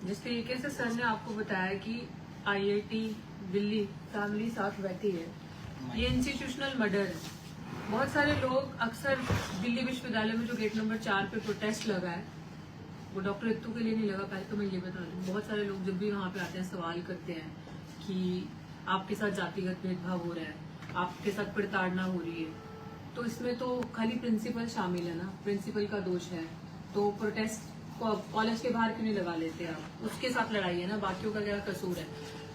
जिस तरीके से सर ने आपको बताया कि आईआईटी दिल्ली फैमिली साथ बैठी है, ये इंस्टीट्यूशनल मर्डर है। बहुत सारे लोग अक्सर दिल्ली विश्वविद्यालय में जो गेट नंबर 4 पे प्रोटेस्ट लगा है, वो डॉक्टर इत्तू के लिए नहीं लगा। पहले तो मैं ये बता दूं, बहुत सारे लोग जब भी वहाँ पे आते हैं सवाल करते हैं कि आपके साथ जातिगत भेदभाव हो रहा है, आपके साथ प्रताड़ना हो रही है, तो इसमें तो खाली प्रिंसिपल शामिल है ना, प्रिंसिपल का दोष है। तो प्रोटेस्ट कॉलेज के बाहर क्यों नहीं लगा लेते आप, उसके साथ लड़ाई है ना, बाकियों का क्या कसूर है।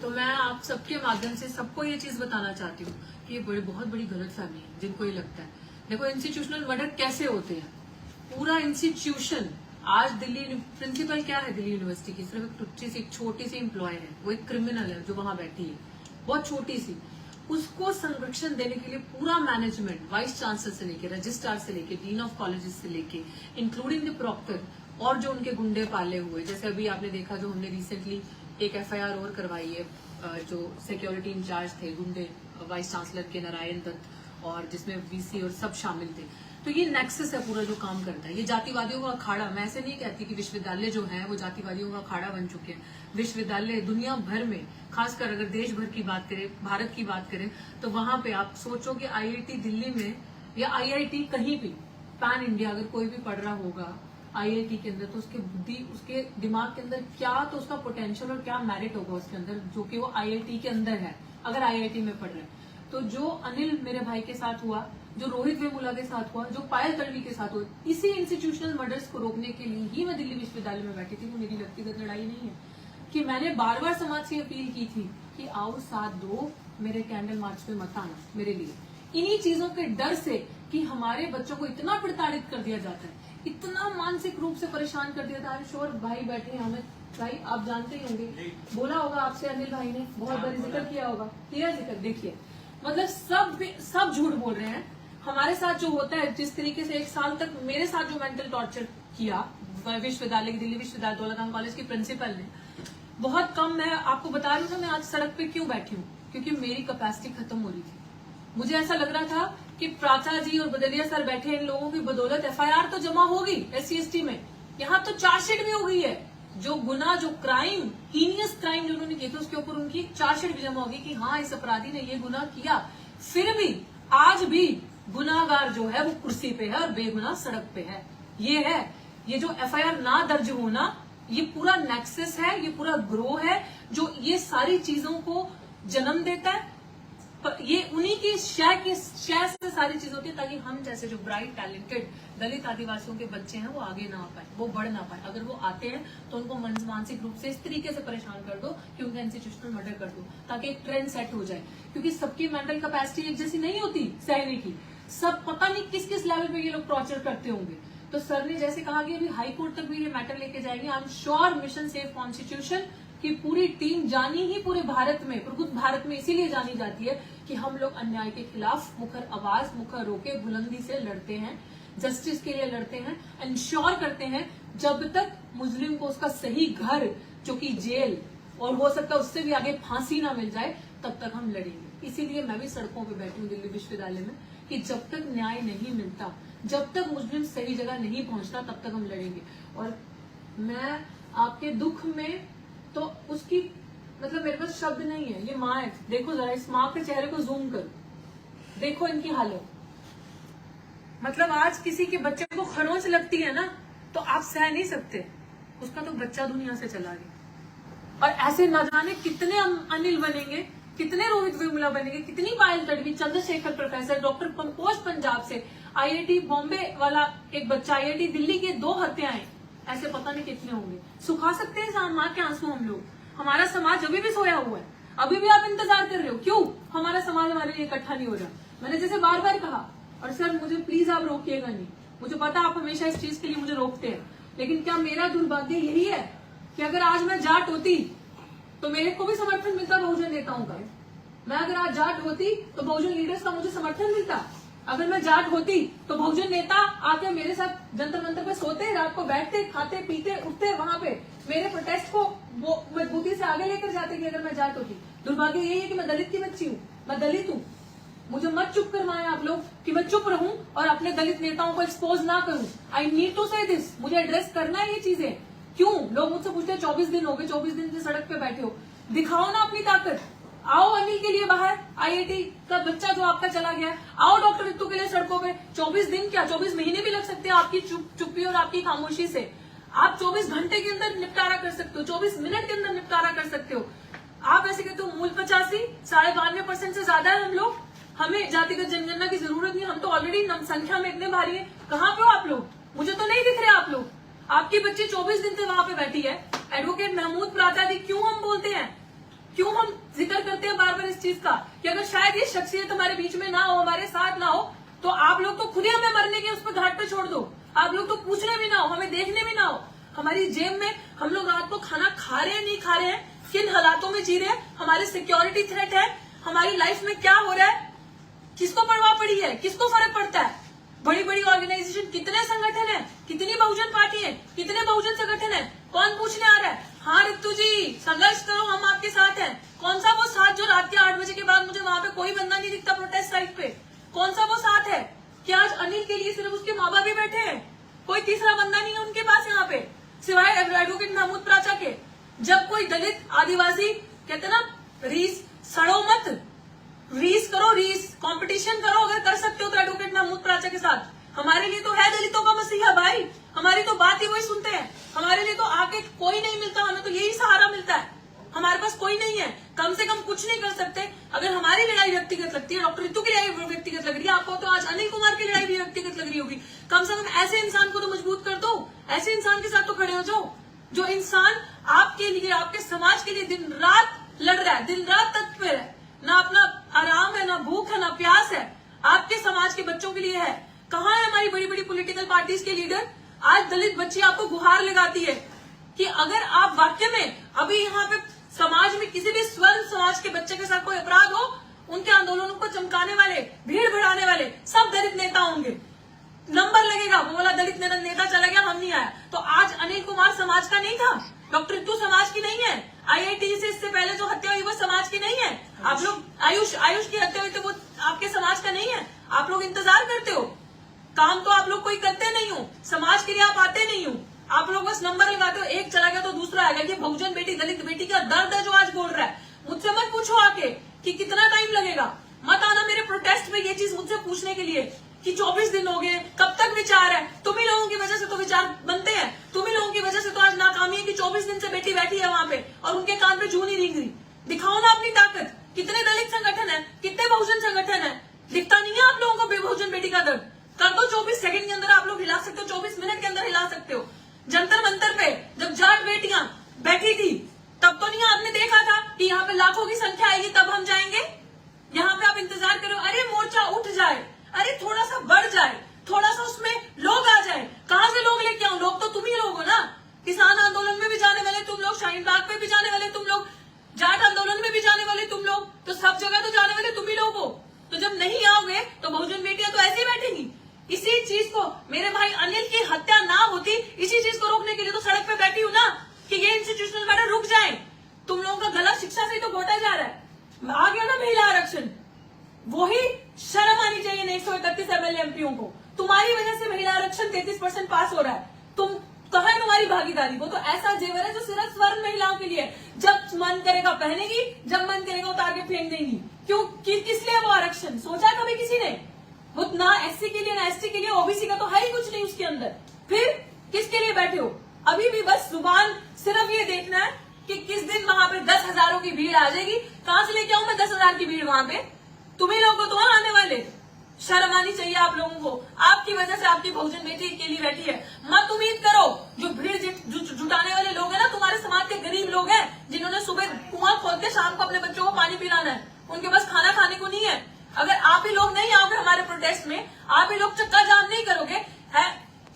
तो मैं आप सबके माध्यम से सबको ये चीज बताना चाहती हूँ कि ये बहुत बड़ी गलत फहमी है जिनको ये लगता है। देखो इंस्टीट्यूशनल मर्डर कैसे होते हैं, पूरा इंस्टीट्यूशन। आज दिल्ली प्रिंसिपल क्या है दिल्ली यूनिवर्सिटी की, सिर्फ एक टुच्ची सी एक छोटी सी एम्प्लॉय है, वो एक क्रिमिनल है जो वहां बैठी है, बहुत छोटी सी। उसको संरक्षण देने के लिए पूरा मैनेजमेंट, वाइस चांसलर से लेके रजिस्ट्रार से लेके डीन ऑफ कॉलेजेस से लेके इंक्लूडिंग द प्रॉक्टर और जो उनके गुंडे पाले हुए, जैसे अभी आपने देखा जो हमने रिसेंटली एक एफआईआर और करवाई है, जो सिक्योरिटी इंचार्ज थे गुंडे वाइस चांसलर के नारायण दत्त, और जिसमें वीसी और सब शामिल थे। तो ये नेक्सस है पूरा जो काम करता है, ये जातिवादियों का अखाड़ा। मैं ऐसे नहीं कहती कि विश्वविद्यालय जो है वो जातिवादियों का अखाड़ा बन चुके हैं। विश्वविद्यालय दुनिया भर में, खासकर अगर देश भर की बात करें, भारत की बात करें, तो वहां पे आप सोचो कि आईआईटी दिल्ली में या आईआईटी कहीं भी पैन इंडिया अगर कोई भी पढ़ रहा होगा आईआईटी के अंदर, तो उसके बुद्धि, उसके दिमाग के अंदर क्या, तो उसका पोटेंशियल और क्या मेरिट होगा उसके अंदर, जो कि वो आईआईटी के अंदर है अगर आईआईटी में पढ़ रहे हैं। तो जो अनिल मेरे भाई के साथ हुआ, जो रोहित वेमुला के साथ हुआ, जो पायल तड़वी के साथ हुआ, इसी इंस्टीट्यूशनल मर्डर्स को रोकने के लिए ही मैं दिल्ली विश्वविद्यालय में बैठी थी। वो मेरी व्यक्तिगत लड़ाई नहीं है कि मैंने बार बार समाज से अपील की थी कि आओ साथ दो, मेरे कैंडल मार्च में मत आना मेरे लिए। इन्हीं चीजों के डर से कि हमारे बच्चों को इतना प्रताड़ित कर दिया जाता है, इतना मानसिक रूप से परेशान कर दिया था। आई श्योर भाई बैठे हैं, हमें भाई आप जानते ही होंगे, बोला होगा आपसे अनिल भाई ने, बहुत बार जिक्र किया होगा, किया जिक्र। देखिए मतलब सब झूठ बोल रहे हैं। हमारे साथ जो होता है, जिस तरीके से 1 साल तक मेरे साथ जो मेंटल टॉर्चर किया विश्वविद्यालय, दिल्ली विश्वविद्यालय दौलतखान कॉलेज के प्रिंसिपल ने, बहुत कम। मैं आपको बता रही हूँ ना, मैं आज सड़क पे क्यों बैठी हूँ, क्योंकि मेरी कैपेसिटी खत्म हो रही थी। मुझे ऐसा लग रहा था कि प्राचा जी और बदलिया सर बैठे, इन लोगों की बदौलत एफआईआर तो जमा होगी SC/ST में, यहाँ तो चार्जशीट भी हो गई है। जो गुना, जो क्राइम, हीनियस क्राइम जो उन्होंने किए थे, उसके ऊपर उनकी चार्जशीट भी जमा होगी कि हाँ इस अपराधी ने ये गुनाह किया। फिर भी आज भी गुनाहगार जो है वो कुर्सी पे है और बेगुनाह सड़क पे है। ये जो एफआईआर ना दर्ज होना, ये पूरा नेक्सस है, ये पूरा ग्रोह है जो ये सारी चीजों को जन्म देता है। ये उन्हीं की शय से सारी चीज होती है, ताकि हम जैसे जो ब्राइट टैलेंटेड दलित आदिवासियों के बच्चे हैं वो आगे ना आ पाए, वो बढ़ ना पाए। अगर वो आते हैं तो उनको मानसिक रूप से इस तरीके से परेशान कर दो कि उनका इंस्टीट्यूशनल मर्डर कर दो, ताकि एक ट्रेंड सेट हो जाए। क्योंकि सबकी मेंटल कैपेसिटी एक जैसी नहीं होती सहने की। सब पता नहीं किस किस लेवल पे ये लोग टॉर्चर करते होंगे। तो सर ने जैसे कहा कि अभी हाई कोर्ट तक भी ये मैटर लेके जाएंगे। I am sure mission safe constitution की पूरी टीम जानी ही पूरे भारत में, प्रबुद्ध भारत में इसीलिए जानी जाती है कि हम लोग अन्याय के खिलाफ मुखर आवाज, मुखर रोके बुलंदी से लड़ते हैं, जस्टिस के लिए लड़ते हैं, इंश्योर करते हैं जब तक मुस्लिम को उसका सही घर, जो कि जेल और हो सकता है उससे भी आगे फांसी ना मिल जाए, तब तक हम लड़ेंगे। इसीलिए मैं भी सड़कों पे बैठी हूँ दिल्ली विश्वविद्यालय में कि जब तक न्याय नहीं मिलता, जब तक मुस्लिम सही जगह नहीं पहुंचता, तब तक हम लड़ेंगे। और मैं आपके दुख में तो उसकी मतलब मेरे पास शब्द नहीं है। ये माँ है, देखो जरा इस माँ के चेहरे को जूम करो, देखो इनकी हालत। मतलब आज किसी के बच्चे को खरोंच लगती है ना, तो आप सह नहीं सकते, उसका तो बच्चा दुनिया से चला गया। और ऐसे न जाने कितने अनिल बनेंगे, कितने रोहित वेमुला बनेंगे, कितनी पायल तड़वी, चंद्रशेखर प्रोफेसर, डॉक्टर कंपोज पंजाब से, आईआईटी बॉम्बे वाला एक बच्चा, आईआईटी दिल्ली के 2 हत्याएं, ऐसे पता नहीं कितने होंगे। सुखा सकते हैं माँ के आंसू हम लोग। हमारा समाज अभी भी सोया हुआ है, अभी भी आप इंतजार कर रहे हो। क्यों हमारा समाज हमारे लिए इकट्ठा नहीं हो रहा? मैंने जैसे बार बार कहा, और सर मुझे प्लीज आप रोकिएगा नहीं, मुझे पता आप हमेशा इस चीज के लिए मुझे रोकते हैं, लेकिन क्या मेरा दुर्भाग्य यही है कि अगर आज मैं जाट होती तो मेरे को भी समर्थन मिलता बहुजन नेताओं का? मैं अगर आज जाट होती तो बहुजन लीडर्स का मुझे समर्थन मिलता? अगर मैं जाट होती तो बहुजन नेता आके मेरे साथ जंतर मंतर पे सोते, रात को बैठते, खाते पीते, उठते, वहां पे मेरे प्रोटेस्ट को वो मजबूती से आगे लेकर जाते कि अगर मैं जाट होती। दुर्भाग्य यही है कि मैं दलित की बच्ची हूँ, मैं दलित हूँ। मुझे मत चुप करवाएं आप लोग कि मैं चुप रहूं और अपने दलित नेताओं को एक्सपोज ना करूं। आई नीड टू से दिस, मुझे एड्रेस करना है ये चीजें। क्यों लोग मुझसे पूछते हैं 24 दिन हो गए, 24 दिन से सड़क पे बैठे हो, दिखाओ ना अपनी ताकत। आओ अनिल के लिए बाहर, आईआईटी का बच्चा जो आपका चला गया, आओ डॉक्टर रितु के लिए सड़कों पे। 24 दिन क्या 24 महीने भी लग सकते हैं आपकी चुप्पी और आपकी खामोशी से। आप 24 घंटे के अंदर निपटारा कर सकते हो, 24 मिनट के अंदर निपटारा कर सकते हो। आप ऐसे कहते हो मूल 85, 92% से ज्यादा है हम लोग, हमें जातिगत जनगणना की जरूरत नहीं, हम तो ऑलरेडी संख्या में इतने भारी है। कहाँ पे हो आप लोग? मुझे तो नहीं दिख रहे आप लोग। आपकी बच्ची 24 दिन से वहां पे बैठी है। एडवोकेट महमूद प्राचा जी, क्यों हम बोलते हैं, क्यों हम जिक्र करते हैं बार बार इस चीज का कि अगर शायद ये शख्सियत हमारे बीच में ना हो, हमारे साथ ना हो, तो आप लोग तो खुद ही हमें मरने के उस पर घाट पे छोड़ दो। आप लोग तो पूछने भी ना हो, हमें देखने भी ना हो, हमारी जेब में हम लोग रात को खाना खा रहे हैं नहीं खा रहे हैं, किन हालातों में जी रहे हैं, हमारे सिक्योरिटी थ्रेट है, हमारी लाइफ में क्या हो रहा है, किसको परवाह पड़ी है, किसको फर्क पड़ता है। बड़ी बड़ी ऑर्गेनाइजेशन, कितने संगठन है, कितनी बहुजन पार्टी है, कितने बहुजन संगठन है, कौन पूछने आ रहा है? हाँ रितु जी, संघर्ष करो, हम आपके साथ हैं। कौन सा वो साथ जो रात के 8 बजे के बाद मुझे वहां पे कोई बंदा नहीं दिखता प्रोटेस्ट साइट पे? कौन सा वो साथ है? क्या आज अनिल के लिए सिर्फ उसके माँ बाप ही बैठे हैं? कोई तीसरा बंदा नहीं है उनके पास यहाँ पे सिवाय एडवोकेट महमूद प्राचा के। जब कोई दलित आदिवासी कहते ना, रीस सड़ो मत, रीस करो, रीस कंपटीशन करो, अगर कर सकते हो तो एडवोकेट महमूद प्राचा के साथ। हमारे लिए तो है दलितों का मसीहा भाई, हमारी तो बात ही वही सुनते हैं। हमारे लिए तो आके कोई नहीं मिलता, हमें तो यही सहारा मिलता है। हमारे पास कोई नहीं है, कम से कम कुछ नहीं कर सकते। अगर हमारी लड़ाई व्यक्तिगत लगती है, डॉक्टर रितु की लड़ाई व्यक्तिगत लग रही है, आपको तो आज अनिल कुमार की लड़ाई भी व्यक्तिगत लग रही होगी। कम से कम ऐसे इंसान को तो मजबूत कर दो, ऐसे इंसान के साथ तो खड़े हो जाओ, जो इंसान आपके लिए, आपके समाज के लिए दिन रात लड़ रहा है, दिन रात तत्पर है, ना अपना आराम है, ना भूख है, ना प्यास है, आपके समाज के बच्चों के लिए है। कहाँ है हमारी बड़ी बड़ी पॉलिटिकल पार्टीज के लीडर? आज दलित बच्ची आपको गुहार लगाती है कि अगर आप वाक्य में अभी यहाँ पे समाज में किसी भी स्वर्ण समाज के बच्चे के साथ कोई अपराध हो, उनके आंदोलनों को चमकाने वाले, भीड़ बढ़ाने वाले सब दलित नेता होंगे, नंबर लगेगा। वो वाला दलित नेता चला गया, हम नहीं आया। तो आज अनिल कुमार समाज का नहीं था, डॉक्टर रितु समाज की नहीं है, आईआईटी से इससे पहले जो हत्या हुई वो समाज की नहीं है, आप लोग आयुष की हत्या हुई तो वो आपके समाज का नहीं है। आप लोग इंतजार करते हो, काम तो आप लोग कोई करते नहीं हो, समाज के लिए आप आते नहीं हो, आप लोग बस नंबर लगाते हो, एक चला गया तो दूसरा आएगा। ये बहुजन बेटी, दलित बेटी का दर्द है जो आज बोल रहा है। मुझसे मत पूछो आके कि कितना टाइम लगेगा, मत आना मेरे प्रोटेस्ट में ये चीज मुझसे पूछने के लिए कि 24 दिन हो गए, कब तक विचार है। तुम ही लोगों की वजह से तो विचार बनते हैं, तुम ही लोगों की वजह से तो आज नाकामी है कि 24 दिन से बेटी बैठी है वहां पे और उनके कान पे जूं नहीं रेंग रही। दिखाओ ना अपनी ताकत। कितने दलित संगठन है, कितने बहुजन संगठन है, दिखता नहीं है आप लोगों को बहुजन बेटी का दर्द? कर दो, 24 सेकंड के अंदर आप लोग हिला सकते हो, 24 मिनट के अंदर हिला सकते हो। जंतर मंतर पे जब जाट बेटियां बैठी थी तब तो नहीं आपने देखा था कि यहाँ पे लाखों की संख्या आएगी तब हम जाएंगे? यहाँ पे आप इंतजार करो, अरे मोर्चा उठ जाए, अरे थोड़ा सा बढ़ जाए, थोड़ा सा उसमें लोग आ जाए। कहाँ से लोग लेके आओ? लोग तो तुम ही लोग हो ना। किसान आंदोलन में भी जाने वाले तुम लोग, शाहीन बाग पे भी जाने वाले तुम लोग, जाट आंदोलन में भी जाने वाले तुम लोग, तो सब जगह तो जाने वाले तुम ही लोग हो। तो जब नहीं आओगे तो बहुजन बेटियां तो ऐसे ही बैठेंगी। इसी चीज को, मेरे भाई अनिल की हत्या ना होती, इसी चीज को रोकने के लिए तो सड़क पे बैठी हूं ना कि ये इंस्टीट्यूशनल मैटर रुक जाए। तुम लोगों का गला शिक्षा से ही तो घोटा जा रहा है। आ गया ना महिला आरक्षण, वही शर्म आनी चाहिए 131 एमएलए एमपीओं को। तुम्हारी वजह से महिला आरक्षण 33% पास हो रहा है। तुम कहाँ है तुम्हारी भागीदारी? वो तो ऐसा जेवर है जो सिर्फ स्वर्ण महिलाओं के लिए, जब मन करेगा पहनेगी, जब मन करेगा उतार के फेंक देंगी। क्यों, किस लिए वो आरक्षण सोचा कभी किसी ने? वो ना एससी के लिए ना एसटी के लिए, ओबीसी का तो है ही कुछ नहीं उसके अंदर। फिर किसके लिए बैठे हो? अभी भी बस जुबान सिर्फ ये देखना है कि किस दिन वहां पे 10,000 की भीड़ आ जाएगी। कहां से लेके आऊं मैं 10,000 की भीड़ वहां पे? तुम्ही लोग तो वहां आने वाले। शर्म आनी चाहिए आप लोगों को। आपकी वजह से आपकी बहुजन बेटी के लिए बैठी है। मत उम्मीद करो, जो भीड़ जुटाने वाले लोग हैं ना, तुम्हारे समाज के गरीब लोग हैं जिन्होंने सुबह कुआं खोद के शाम को अपने बच्चों को पानी पिलाना है, उनके पास खाना खाने को नहीं है। अगर आप ही लोग नहीं आओगे हमारे प्रोटेस्ट में, आप ही लोग चक्का जाम नहीं करोगे, है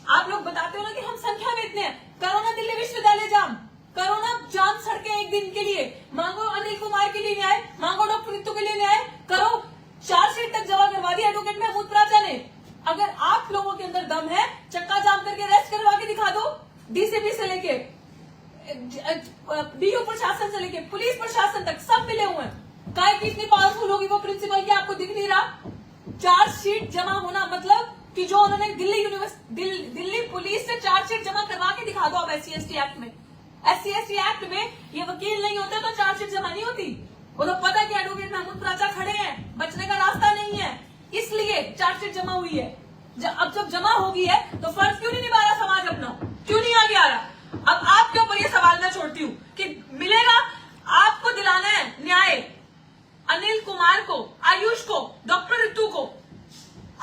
आप लोग बताते हो ना कि हम संख्या में इतने हैं, करो ना दिल्ली विश्वविद्यालय जाम, करो ना जाम सड़कें एक दिन के लिए, मांगो अनिल कुमार के लिए न्याय, मांगो डॉक्टर रितु के लिए न्याय, करो। चार्जशीट तक जमा करवा दी एडवोकेट महमूद प्राचा ने। अगर आप लोगों के अंदर दम है, चक्का जाम करके अरेस्ट करवा के दिखा दो। डीसीपी से लेके डीयू प्रशासन से लेके पुलिस प्रशासन तक सब मिले हुए हैं। काय की इतनी पावरफुल होगी वो प्रिंसिपल की आपको दिख नहीं रहा? चार्जशीट जमा होना मतलब कि जो उन्होंने दिल्ली पुलिस से चार्जशीट जमा करवा के दिखा दो आप SC/ST एक्ट में। SC/ST एक्ट में ये वकील नहीं होते तो चार्जशीट जमा नहीं होती। वो तो पता कि एडवोकेट महमूद प्राचा खड़े हैं, बचने का रास्ता नहीं है, इसलिए चार्जशीट जमा हुई है। अब जब जमा होगी है तो फर्ज क्यों नहीं निभा रहा समाज अपना, क्यों नहीं आगे आ रहा? अब आपके ऊपर ये सवाल मैं छोड़ती हूँ कि मिलेगा आपको दिलाना है न्याय अनिल कुमार को, आयुष को, डॉक्टर रितु को।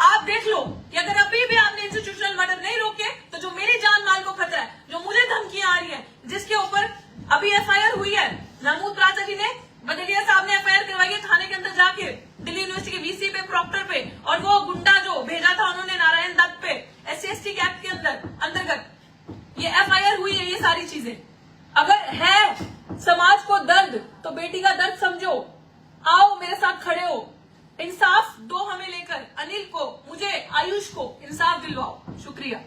आप देख लो कि अगर अभी भी आपने इंस्टीट्यूशनल मर्डर नहीं रोके तो जो मेरी जान माल को खतरा है, जो मुझे धमकियां आ रही है, जिसके ऊपर अभी FIR हुई है, महमूद प्राचा जी ने, बदलिया साहब ने FIR करवाई है थाने के अंदर जाके, दिल्ली यूनिवर्सिटी के VC पे, प्रॉक्टर पे, और वो गुंडा जो भेजा था उन्होंने नारायण दत्त पे, SC/ST एक्ट के अंतर्गत ये FIR हुई है। ये सारी चीजें अगर है समाज को दर्द तो बेटी का दर्द समझो, आओ मेरे साथ खड़े हो, इंसाफ दो हमें लेकर, अनिल को, मुझे, आयुष को इंसाफ दिलवाओ। शुक्रिया।